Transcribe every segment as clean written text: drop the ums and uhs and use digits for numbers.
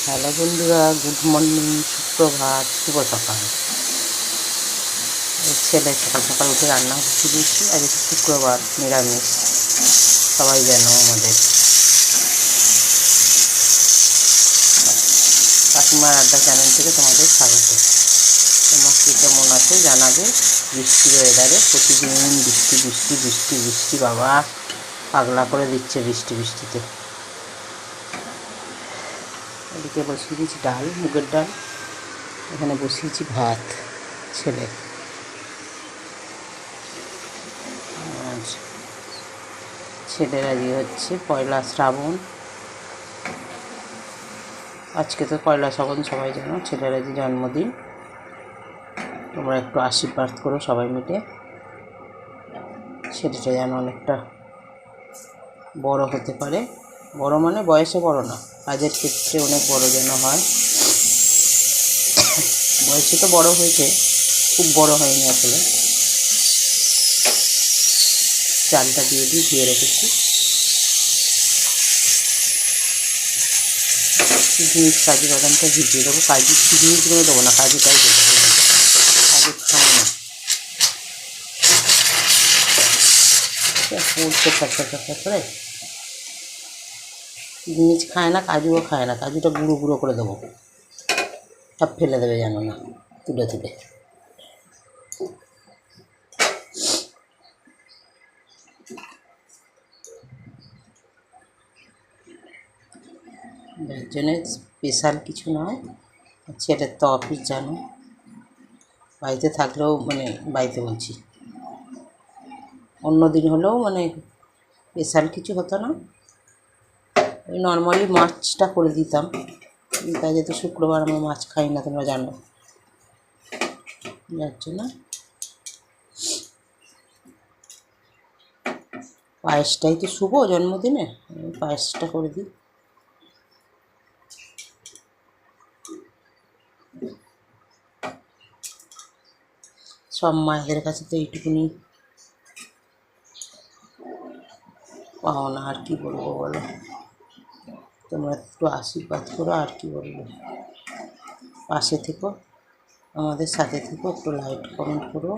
Hello বন্ধুরা, good morning, সুপ্রভাত, শুভ সকাল। ছেলে সকাল সকাল উঠে রান্না বসিয়ে দিয়েছি। আজ শুক্রবার, নিরামিষ, সবাই জানো আমাদের। কাকিমার আড্ডা চ্যানেল থেকে তোমাদের স্বাগত। তোমার কি কেমন আছে জানাবে। বৃষ্টির ওয়েদারে প্রতিদিন বৃষ্টি বৃষ্টি বৃষ্টি বৃষ্টি, বাবা পাগলা করে দিচ্ছে বৃষ্টিতে। এদিকে বসিয়ে দিয়েছি ডাল, মুগের ডাল। এখানে বসিয়েছি ভাত। ছেলে আজকে হচ্ছে পয়লা শ্রাবণ। আজকে তো পয়লা শ্রাবণ, সবাই জানো। ছেলের আজকে জন্মদিন। তোমরা একটু আশীর্বাদ করো সবাই মিলে। ছেলেটা যেন অনেকটা বড় হতে পারে। বড় মানে বয়সে বড় না, কাজের ক্ষেত্রে অনেক বড় যেন হয়। বয়সে তো বড় হয়েছে, খুব বড় হয়নি আসলে। চালটা দিয়ে ধুয়ে রেখেছি। কিশমিশ, কাজু বাদামটা ভিজিয়ে দেবো। কিশমিশগুলো দেবো না, কাজুটাই দেবো। কাজু খায় না, পড়ছে ফ্যাট করে। কিশমিশ খায় না, কাজুও খায় না। কাজুটা গুঁড়ো গুঁড়ো করে দেবো, সব ফেলে দেবে জানো না, তুলে যার জন্যে স্পেশাল কিছু নয়। ছেলের তো অফিস জানো, বাড়িতে থাকলেও বাড়িতে বলছি, অন্য দিন হলেও স্পেশাল কিছু হতো না। ওই নর্মালি মাছটা করে দিতাম। তাই যেহেতু শুক্রবার আমরা মাছ খাই না, তোমরা জানো, যার জন্য পায়েসটাই তো শুভ জন্মদিনে, পায়েসটা করে দিই। সব মায়েদের কাছে তো এইটুকুনি পাও না, আর কি বলবো বলো। তোমরা একটু আশীর্বাদ করো, আর কি বলবো। পাশে থেকো, আমাদের সাথে থেকো, একটু লাইক কমেন্ট করো।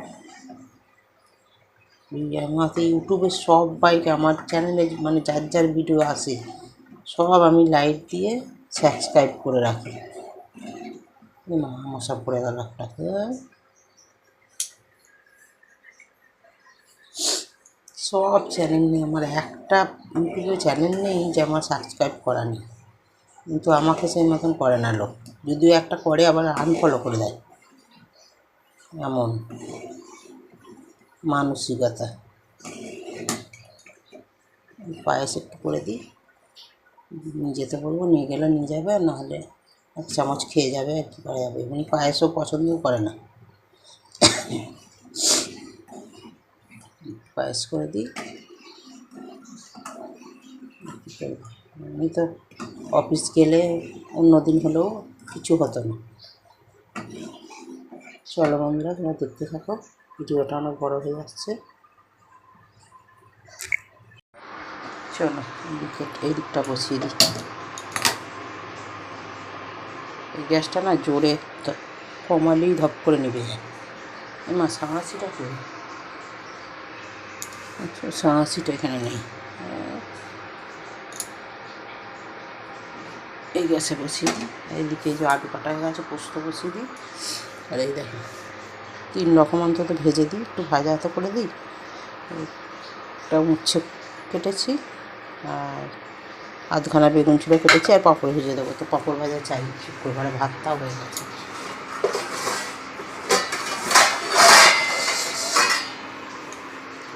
আমাকে ইউটিউবে সবাইকে, আমার চ্যানেলে যার যার ভিডিও আসে সব আমি লাইক দিয়ে সাবস্ক্রাইব করে রাখি। মশা পড়ে গেল আপনাকে। সব চ্যানেল নেই আমার, একটা ইউটিউবে চ্যানেল নেই যে আমার সাবস্ক্রাইব করা নেই। কিন্তু আমাকে সেই মতন করে না লোক, যদিও একটা করে আবার আনফলো করে দেয়, এমন মানসিকতা। পায়েস একটু করে দিই, নিয়ে যেতে বলবো, নিয়ে গেলে নিয়ে যাবে, নাহলে এক চামচ খেয়ে যাবে, আর কি করা যাবে। এমনি পায়েসও পছন্দও করে না। পায়েস করে দিই। আমি তো অফিস গেলে অন্য দিন হলেও কিছু হতো না। চলো বন্ধুরা, তোমরা দেখতে থাকো, ভিডিওটা অনেক বড় হয়ে যাচ্ছে। চলো এই দিকটা বসিয়ে দিই। এই গ্যাসটা না জোরে কমালেই ধপ করে নিভে যায়। মা সাঁড়াশিটা করি, আচ্ছা সাঁড়াশিটা এখানে নেই। এই গ্যাসে বসিয়ে দিই। এইদিকে যে আলু কাটা হয়ে গেছে, পোস্ত বসিয়ে দিই। আর এই দেখো 3 রকম অন্তত ভেজে দিই, একটু ভাজা তো করে দিই। একটা উচ্ছে কেটেছি, আর আধখানা বেগুন ছিল কেটেছি, আর পাঁপড় ভেজে দেবো। তো পাঁপড় ভাজা চাই, শুক্রবারে ভাতটাও হয়ে গেছে।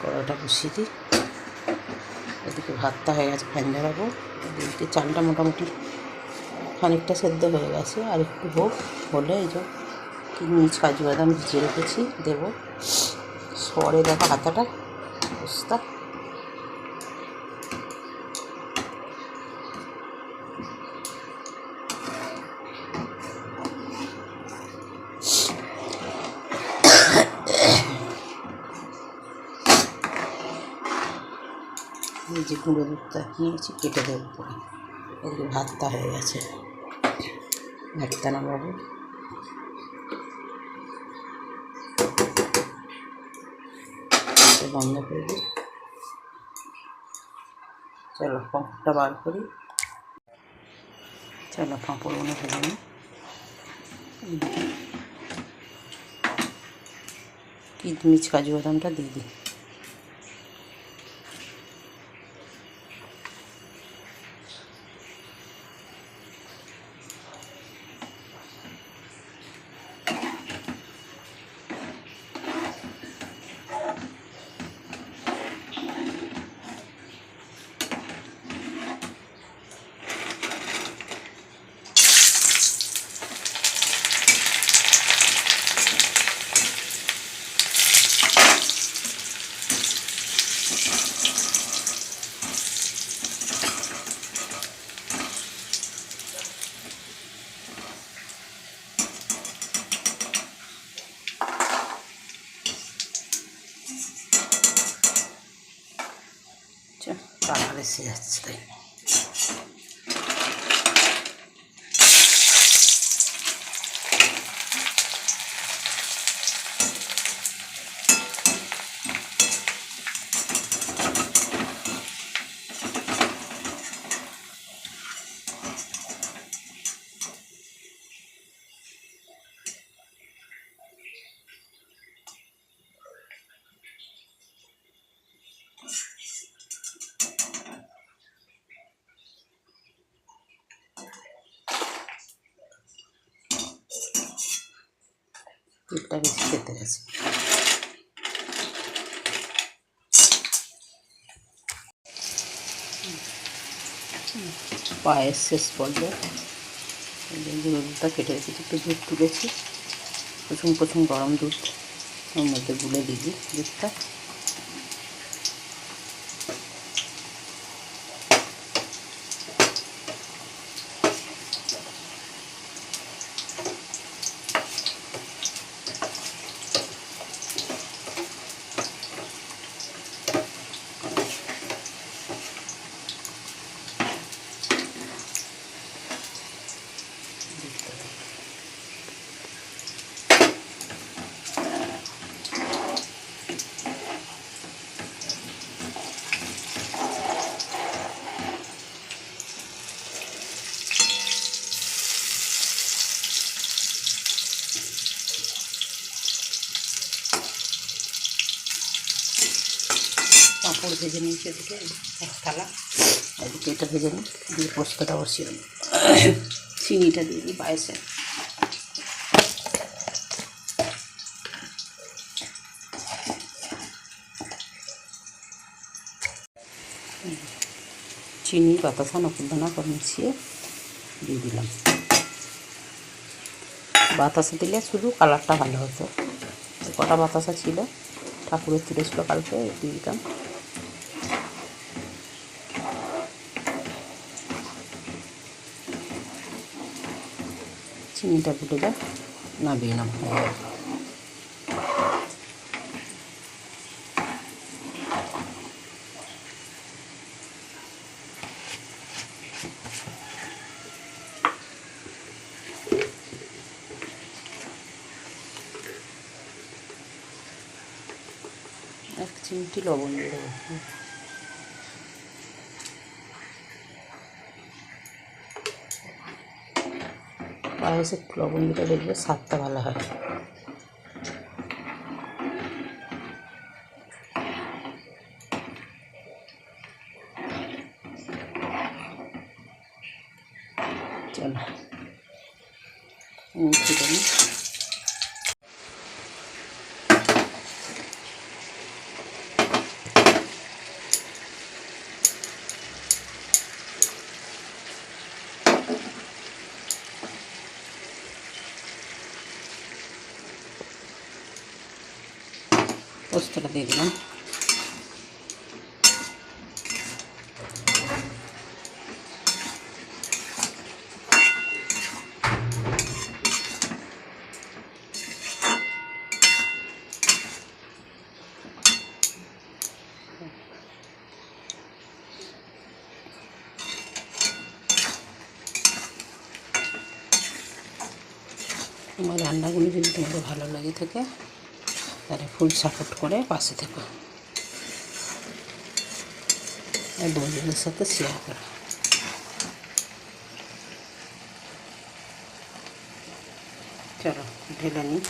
কড়াইটা বসিয়ে দিই। এদিকে ভাতটা হয়ে গেছে, ফ্যান ঝরাবো। এদিকে চালটা মোটামুটি খানিকটা সেদ্ধ হয়ে গেছে, আর একটু হলে এই যে কিশমিশ, কাজু বাদাম ভিজিয়ে রেখেছি দেবো। সরে দেখো হাতাটা অবস্থা। এই যে গুঁড়ো দুধটা নিয়েছি, কেটে দেবো পরে। এদিকে ভাতটা হয়ে গেছে। একটা না বাবু, বন্ধ করে দিই। চলো পাঁপড়টা বার করি। চলো পাঁপড়গুলো ভেজে নিই। কিশমিশ কাজু বাদামটা দিয়ে দিই। কালার এসে যাচ্ছে তাই। তেলটা বেশি খেতে গেছে। পায়েস শেষ পর্যায়ে দুধটা কেটে রেখেছি, একটু দুধ তুলেছি, প্রথম প্রথম গরম দুধ ওর মধ্যে গুলে দিবি দুধটা। পাঁপড় ভেজে নিয়েছি এদিকে এক থালা, এদিকে এটা ভেজে নিই, দিয়ে পোস্তটা বসিয়ে দিই, চিনিটা দিয়ে দিই পায়েসে। চিনি বাতাসা নকুলদানা করে মিশিয়ে দিয়ে দিলাম। বাতাসা দিলে শুধু কালারটা ভালো হতো। কটা বাতাসা ছিল, ঠাকুরের তুলেছিল কালকে, দিয়ে দিলাম। চিনিটা ফুটে যায়, নামিয়ে নাম এক চিমটি লবণ দিয়ে দেবো। পায়েসে একটু লবণ দিলে দেখবে স্বাদটা ভালো হয়। চলো মিষ্টিটা নিই। পোস্তটা দিয়ে দিলাম। আমার রান্নাগুলো যদি তোমাদের ভালো লাগে থাকে তাহলে ফুল সাপোর্ট করে পাশে থেকো আর বন্ধুদের সাথে শেয়ার করো। চলো ঢেলে নিই।